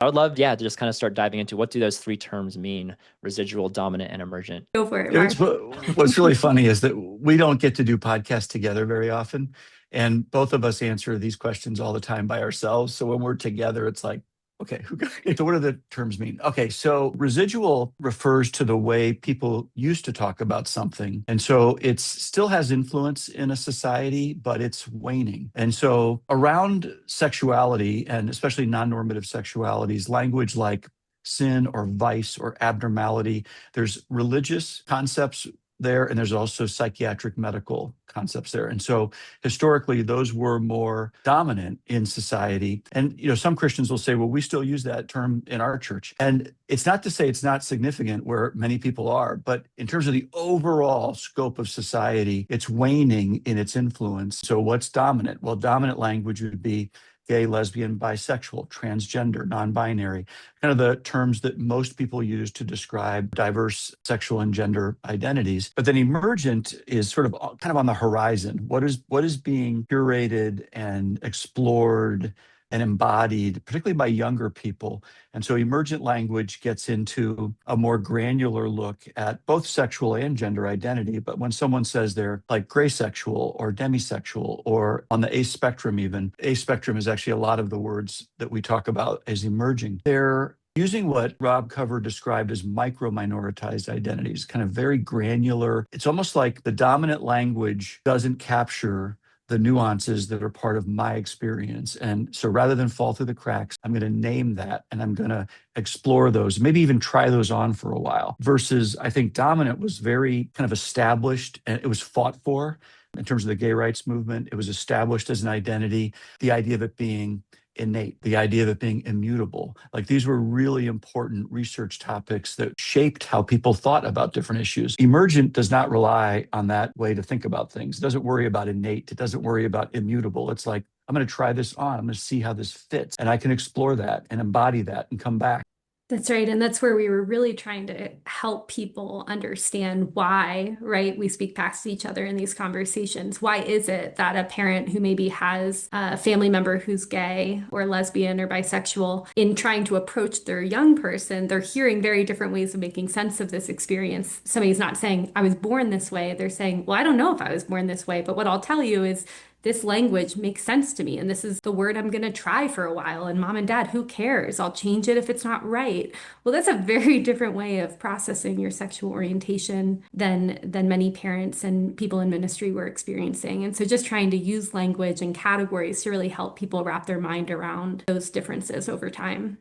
I would love, yeah, to just kind of start diving into what do those three terms mean: residual, dominant, and emergent. Go for it, It's Mark. what's really funny is that we don't get to do podcasts together very often. And both of us answer these questions all the time by ourselves. So when we're together, it's like, okay, so what do the terms mean? Okay, so residual refers to the way people used to talk about something. And so it still has influence in a society, but it's waning. And so around sexuality, and especially non-normative sexualities, language like sin or vice or abnormality, there's religious concepts there, and there's also psychiatric medical concepts there. And so historically, those were more dominant in society. And some Christians will say, well, we still use that term in our church. And it's not to say it's not significant where many people are, but in terms of the overall scope of society, it's waning in its influence. So what's dominant? Well, dominant language would be gay, lesbian, bisexual, transgender, non-binary, kind of the terms that most people use to describe diverse sexual and gender identities. But then emergent is sort of kind of on the horizon. What is being curated and explored and embodied, particularly by younger people. And so emergent language gets into a more granular look at both sexual and gender identity. But when someone says they're like gray sexual or demisexual or on the ace spectrum, even, ace spectrum is actually a lot of the words that we talk about as emerging. They're using what Rob Cover described as micro-minoritized identities, kind of very granular. It's almost like the dominant language doesn't capture the nuances that are part of my experience. And so rather than fall through the cracks, I'm going to name that and I'm going to explore those, maybe even try those on for a while. Versus, I think dominant was very kind of established and it was fought for in terms of the gay rights movement. It was established as an identity, the idea of it being innate, the idea of it being immutable. Like these were really important research topics that shaped how people thought about different issues. Emergent does not rely on that way to think about things. It doesn't worry about innate. It doesn't worry about immutable. It's like, I'm going to try this on. I'm going to see how this fits. And I can explore that and embody that and come back. That's right. And that's where we were really trying to help people understand why, right? We speak past each other in these conversations. Why is it that a parent who maybe has a family member who's gay or lesbian or bisexual, in trying to approach their young person, they're hearing very different ways of making sense of this experience. Somebody's not saying, I was born this way. They're saying, well, I don't know if I was born this way, but what I'll tell you is this language makes sense to me. And this is the word I'm going to try for a while. And mom and dad, who cares? I'll change it if it's not right. Well, that's a very different way of processing your sexual orientation than many parents and people in ministry were experiencing. And so just trying to use language and categories to really help people wrap their mind around those differences over time.